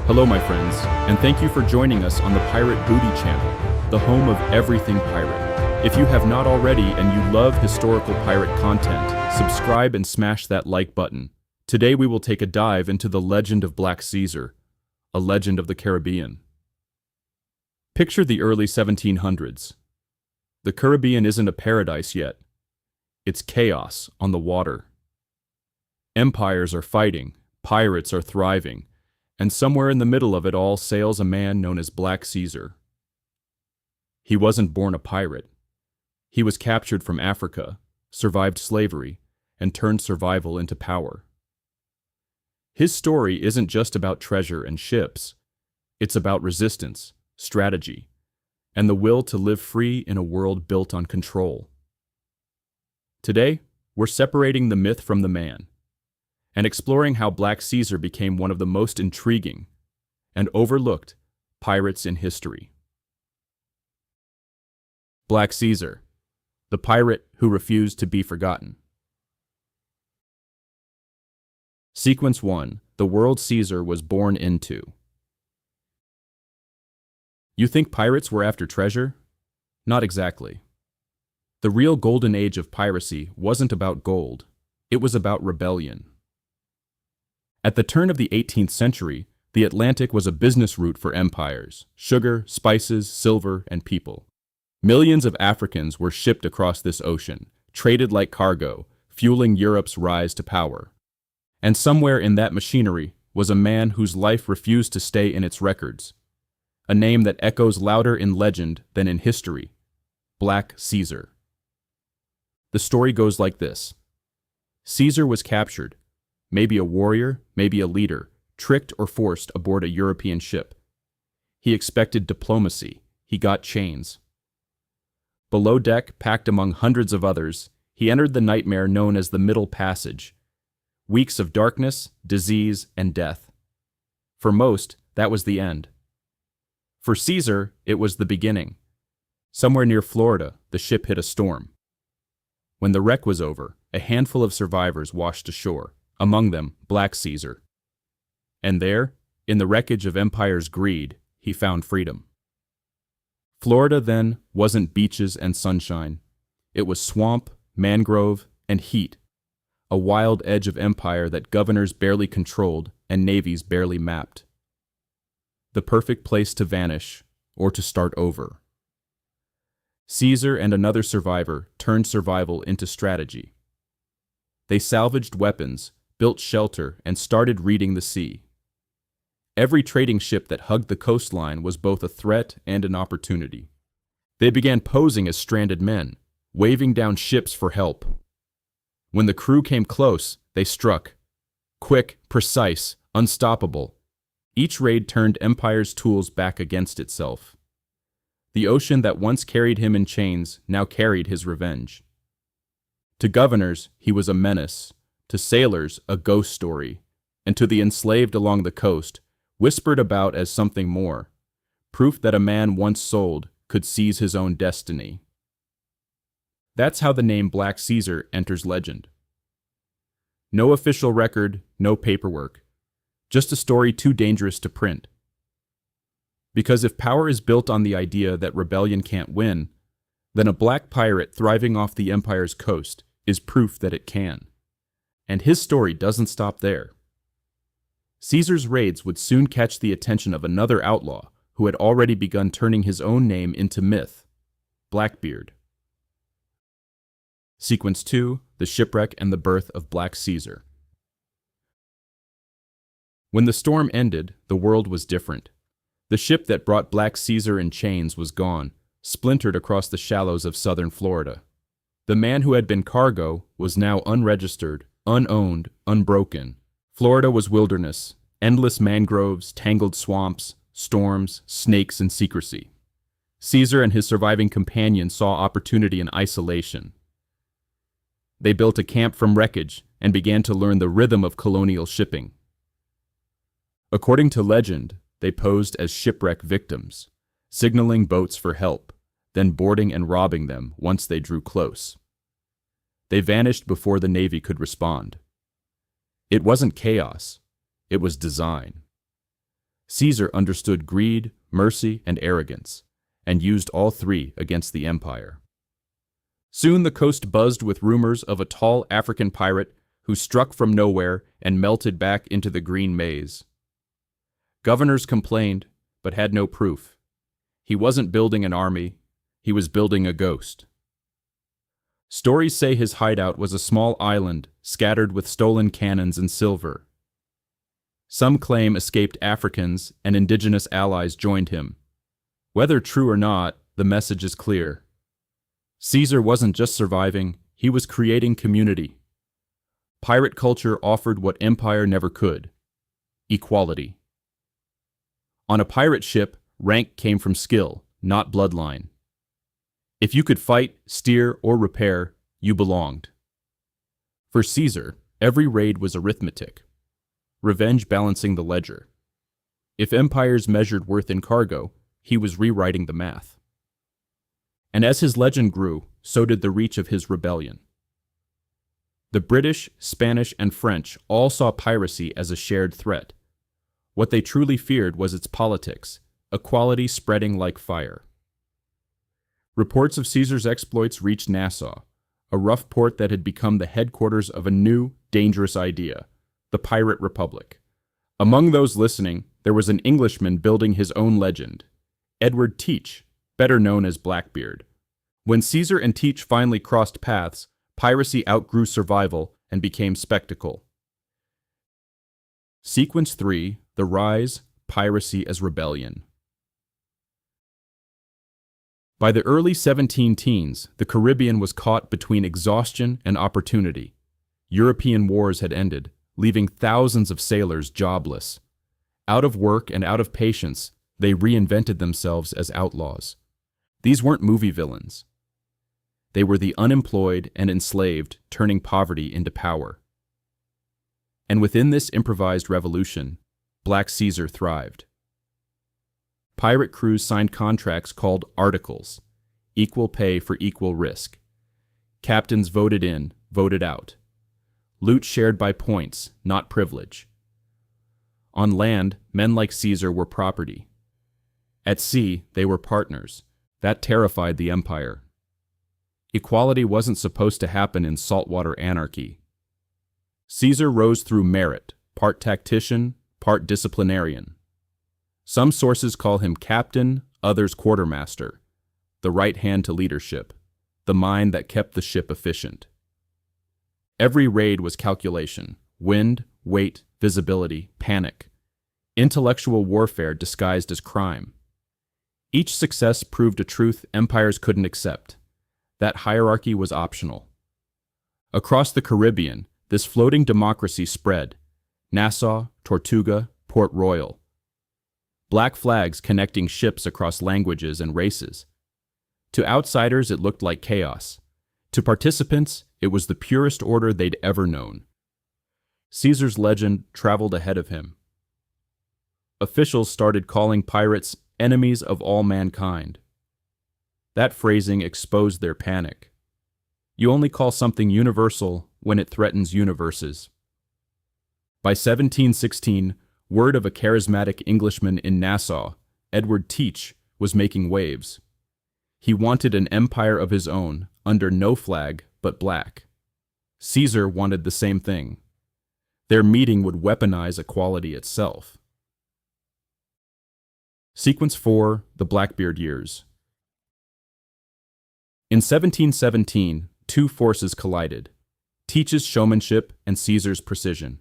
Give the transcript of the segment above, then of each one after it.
Hello, my friends, and thank you for joining us on the Pirate Booty channel, the home of everything pirate. If you have not already and you love historical pirate content, subscribe and smash that like button. Today we will take a dive into the legend of Black Caesar, a legend of the Caribbean. Picture the early 1700s. The Caribbean isn't a paradise yet. It's chaos on the water. Empires are fighting, pirates are thriving, and somewhere in the middle of it all sails a man known as Black Caesar. He wasn't born a pirate. He was captured from Africa, survived slavery, and turned survival into power. His story isn't just about treasure and ships. It's about resistance, strategy, and the will to live free in a world built on control. Today, we're separating the myth from the man, and exploring how Black Caesar became one of the most intriguing and overlooked pirates in history. Black Caesar, the pirate who refused to be forgotten. Sequence 1. The world Caesar was born into. You think pirates were after treasure? Not exactly. The real golden age of piracy wasn't about gold, it was about rebellion. At the turn of the 18th century, the Atlantic was a business route for empires: sugar, spices, silver, and people. Millions of Africans were shipped across this ocean, traded like cargo, fueling Europe's rise to power. And somewhere in that machinery was a man whose life refused to stay in its records. A name that echoes louder in legend than in history: Black Caesar. The story goes like this. Caesar was captured, maybe a warrior, maybe a leader, tricked or forced aboard a European ship. He expected diplomacy. He got chains. Below deck, packed among hundreds of others, he entered the nightmare known as the Middle Passage. Weeks of darkness, disease, and death. For most, that was the end. For Caesar, it was the beginning. Somewhere near Florida, the ship hit a storm. When the wreck was over, a handful of survivors washed ashore, among them Black Caesar. And there, in the wreckage of empire's greed, he found freedom. Florida then wasn't beaches and sunshine. It was swamp, mangrove, and heat, a wild edge of empire that governors barely controlled and navies barely mapped. The perfect place to vanish or to start over. Caesar and another survivor turned survival into strategy. They salvaged weapons, built shelter, and started reading the sea. Every trading ship that hugged the coastline was both a threat and an opportunity. They began posing as stranded men, waving down ships for help. When the crew came close, they struck. Quick, precise, unstoppable. Each raid turned empire's tools back against itself. The ocean that once carried him in chains now carried his revenge. To governors, he was a menace. To sailors, a ghost story, and to the enslaved along the coast, whispered about as something more, proof that a man once sold could seize his own destiny. That's how the name Black Caesar enters legend. No official record, no paperwork, just a story too dangerous to print. Because if power is built on the idea that rebellion can't win, then a black pirate thriving off the empire's coast is proof that it can. And his story doesn't stop there. Caesar's raids would soon catch the attention of another outlaw who had already begun turning his own name into myth: Blackbeard. Sequence 2. The shipwreck and the birth of Black Caesar. When the storm ended, the world was different. The ship that brought Black Caesar in chains was gone, splintered across the shallows of southern Florida. The man who had been cargo was now unregistered, unowned, unbroken. Florida was wilderness, endless mangroves, tangled swamps, storms, snakes, and secrecy. Caesar and his surviving companion saw opportunity in isolation. They built a camp from wreckage and began to learn the rhythm of colonial shipping. According to legend, they posed as shipwreck victims, signaling boats for help, then boarding and robbing them once they drew close. They vanished before the Navy could respond. It wasn't chaos, it was design. Caesar understood greed, mercy, and arrogance, and used all three against the empire. Soon the coast buzzed with rumors of a tall African pirate who struck from nowhere and melted back into the green maze. Governors complained, but had no proof. He wasn't building an army, he was building a ghost. Stories say his hideout was a small island scattered with stolen cannons and silver. Some claim escaped Africans and indigenous allies joined him. Whether true or not, the message is clear. Caesar wasn't just surviving, he was creating community. Pirate culture offered what empire never could: equality. On a pirate ship, rank came from skill, not bloodline. If you could fight, steer, or repair, you belonged. For Caesar, every raid was arithmetic, revenge balancing the ledger. If empires measured worth in cargo, he was rewriting the math. And as his legend grew, so did the reach of his rebellion. The British, Spanish, and French all saw piracy as a shared threat. What they truly feared was its politics, equality spreading like fire. Reports of Caesar's exploits reached Nassau, a rough port that had become the headquarters of a new, dangerous idea: the Pirate Republic. Among those listening, there was an Englishman building his own legend, Edward Teach, better known as Blackbeard. When Caesar and Teach finally crossed paths, piracy outgrew survival and became spectacle. Sequence 3: The Rise, Piracy as Rebellion. By the early 17-teens, the Caribbean was caught between exhaustion and opportunity. European wars had ended, leaving thousands of sailors jobless. Out of work and out of patience, they reinvented themselves as outlaws. These weren't movie villains. They were the unemployed and enslaved turning poverty into power. And within this improvised revolution, Black Caesar thrived. Pirate crews signed contracts called articles, equal pay for equal risk. Captains voted in, voted out. Loot shared by points, not privilege. On land, men like Caesar were property. At sea, they were partners. That terrified the empire. Equality wasn't supposed to happen in saltwater anarchy. Caesar rose through merit, part tactician, part disciplinarian. Some sources call him captain, others quartermaster, the right hand to leadership, the mind that kept the ship efficient. Every raid was calculation: wind, weight, visibility, panic. Intellectual warfare disguised as crime. Each success proved a truth empires couldn't accept: that hierarchy was optional. Across the Caribbean, this floating democracy spread: Nassau, Tortuga, Port Royal. Black flags connecting ships across languages and races. To outsiders, it looked like chaos. To participants, it was the purest order they'd ever known. Caesar's legend traveled ahead of him. Officials started calling pirates enemies of all mankind. That phrasing exposed their panic. You only call something universal when it threatens universes. By 1716, word of a charismatic Englishman in Nassau, Edward Teach, was making waves. He wanted an empire of his own, under no flag but black. Caesar wanted the same thing. Their meeting would weaponize equality itself. Sequence 4: The Blackbeard Years. In 1717, two forces collided: Teach's showmanship and Caesar's precision.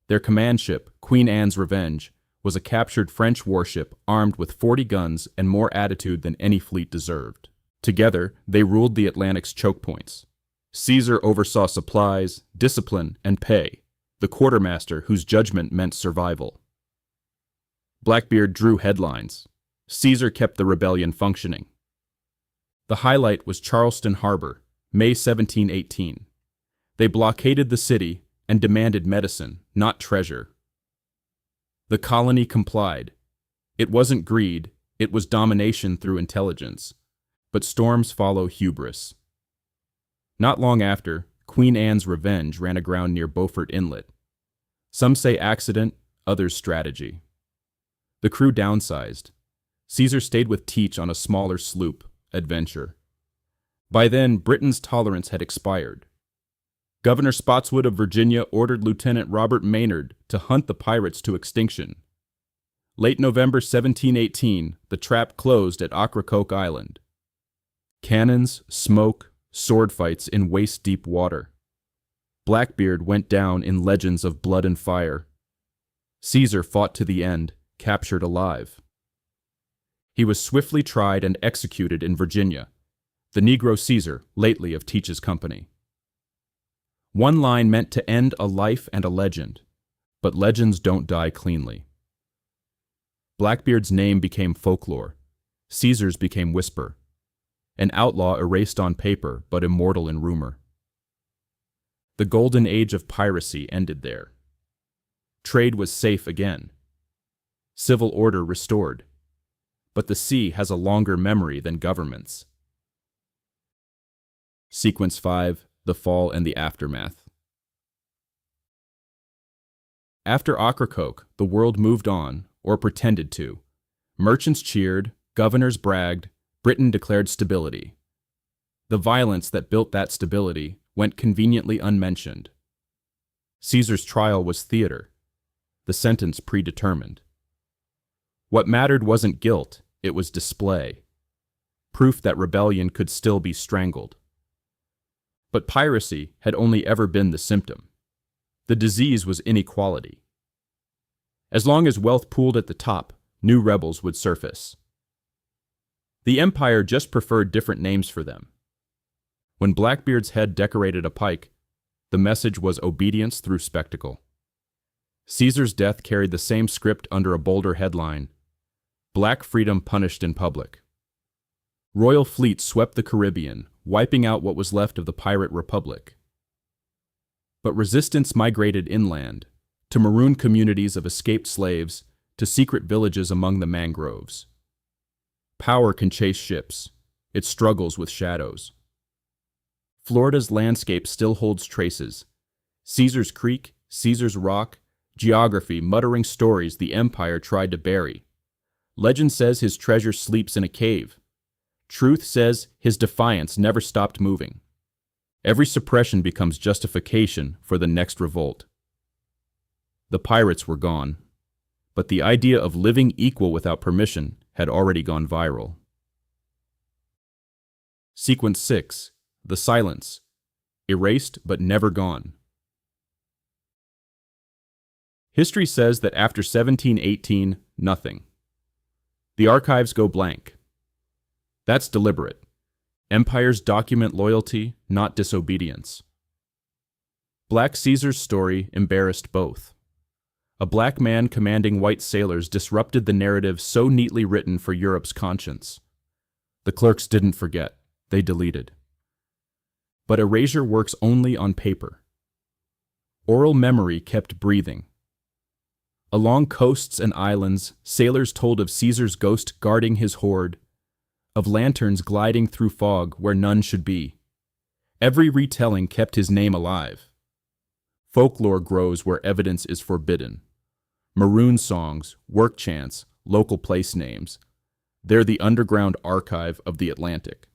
Their command ship, Queen Anne's Revenge, was a captured French warship armed with 40 guns and more attitude than any fleet deserved. Together, they ruled the Atlantic's choke points. Caesar oversaw supplies, discipline, and pay, the quartermaster whose judgment meant survival. Blackbeard drew headlines. Caesar kept the rebellion functioning. The highlight was Charleston Harbor, May 1718. They blockaded the city and demanded medicine, not treasure. The colony complied. It wasn't greed, it was domination through intelligence. But storms follow hubris. Not long after, Queen Anne's Revenge ran aground near Beaufort Inlet. Some say accident, others strategy. The crew downsized. Caesar stayed with Teach on a smaller sloop, Adventure. By then, Britain's tolerance had expired. Governor Spotswood of Virginia ordered Lieutenant Robert Maynard to hunt the pirates to extinction. Late November 1718, the trap closed at Ocracoke Island. Cannons, smoke, sword fights in waist-deep water. Blackbeard went down in legends of blood and fire. Caesar fought to the end, captured alive. He was swiftly tried and executed in Virginia, the Negro Caesar, lately of Teach's company. One line meant to end a life and a legend, but legends don't die cleanly. Blackbeard's name became folklore. Caesar's became whisper. An outlaw erased on paper, but immortal in rumor. The golden age of piracy ended there. Trade was safe again. Civil order restored. But the sea has a longer memory than governments. Sequence 5, The Fall and the Aftermath. After Ocracoke, the world moved on, or pretended to. Merchants cheered, governors bragged, Britain declared stability. The violence that built that stability went conveniently unmentioned. Caesar's trial was theater, the sentence predetermined. What mattered wasn't guilt, it was display, proof that rebellion could still be strangled. But piracy had only ever been the symptom. The disease was inequality. As long as wealth pooled at the top, new rebels would surface. The empire just preferred different names for them. When Blackbeard's head decorated a pike, the message was obedience through spectacle. Caesar's death carried the same script under a bolder headline: Black freedom punished in public. Royal fleets swept the Caribbean, wiping out what was left of the pirate republic. But resistance migrated inland, to marooned communities of escaped slaves, to secret villages among the mangroves. Power can chase ships. It struggles with shadows. Florida's landscape still holds traces. Caesar's Creek, Caesar's Rock, geography muttering stories the empire tried to bury. Legend says his treasure sleeps in a cave. Truth says his defiance never stopped moving. Every suppression becomes justification for the next revolt. The pirates were gone, but the idea of living equal without permission had already gone viral. Sequence 6, The Silence, erased but never gone. History says that after 1718, nothing. The archives go blank. That's deliberate. Empires document loyalty, not disobedience. Black Caesar's story embarrassed both. A black man commanding white sailors disrupted the narrative so neatly written for Europe's conscience. The clerks didn't forget, they deleted. But erasure works only on paper. Oral memory kept breathing. Along coasts and islands, sailors told of Caesar's ghost guarding his hoard, of lanterns gliding through fog where none should be. Every retelling kept his name alive. Folklore grows where evidence is forbidden. Maroon songs, work chants, local place names. They're the underground archive of the Atlantic.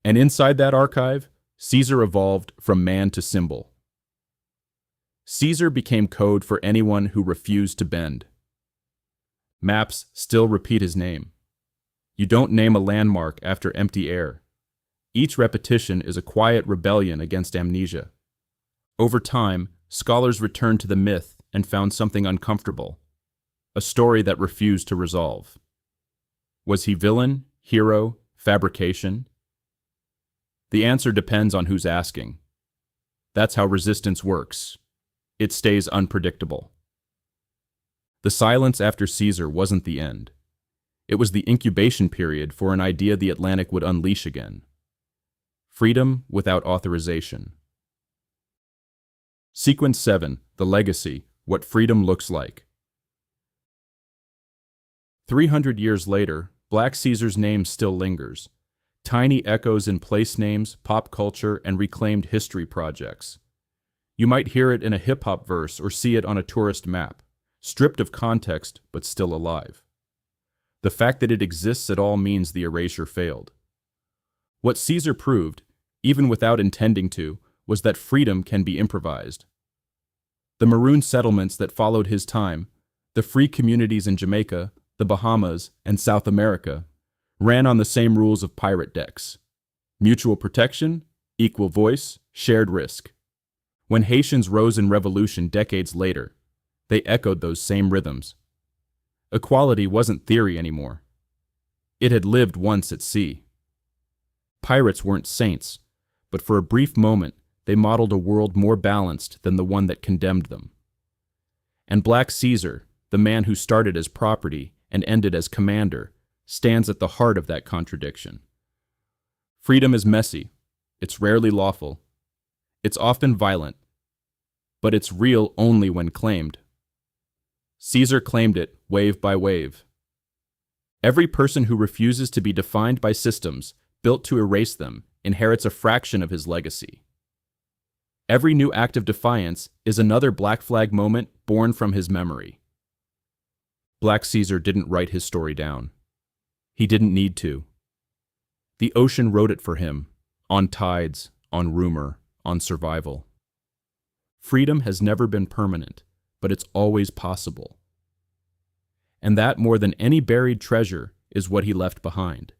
And inside that archive, Caesar evolved from man to symbol. Caesar became code for anyone who refused to bend. Maps still repeat his name. You don't name a landmark after empty air. Each repetition is a quiet rebellion against amnesia. Over time, scholars returned to the myth and found something uncomfortable, a story that refused to resolve. Was he villain, hero, fabrication? The answer depends on who's asking. That's how resistance works. It stays unpredictable. The silence after Caesar wasn't the end. It was the incubation period for an idea the Atlantic would unleash again. Freedom without authorization. Sequence 7, The Legacy, What Freedom Looks Like. 300 years later, Black Caesar's name still lingers. Tiny echoes in place names, pop culture, and reclaimed history projects. You might hear it in a hip-hop verse or see it on a tourist map. stripped of context but still alive. The fact that it exists at all means the erasure failed. What Caesar proved, even without intending to, was that freedom can be improvised. The maroon settlements that followed his time, the free communities in Jamaica, the Bahamas, and South America, ran on the same rules of pirate decks: mutual protection, equal voice, shared risk. When Haitians rose in revolution decades later, they echoed those same rhythms. Equality wasn't theory anymore. It had lived once at sea. Pirates weren't saints, but for a brief moment they modeled a world more balanced than the one that condemned them. And Black Caesar, the man who started as property and ended as commander, stands at the heart of that contradiction. Freedom is messy. It's rarely lawful. It's often violent. But it's real only when claimed. Caesar claimed it wave by wave. Every person who refuses to be defined by systems built to erase them inherits a fraction of his legacy. Every new act of defiance is another Black Flag moment born from his memory. Black Caesar didn't write his story down. He didn't need to. The ocean wrote it for him, on tides, on rumor, on survival. Freedom has never been permanent, but it's always possible. And that, more than any buried treasure, is what he left behind.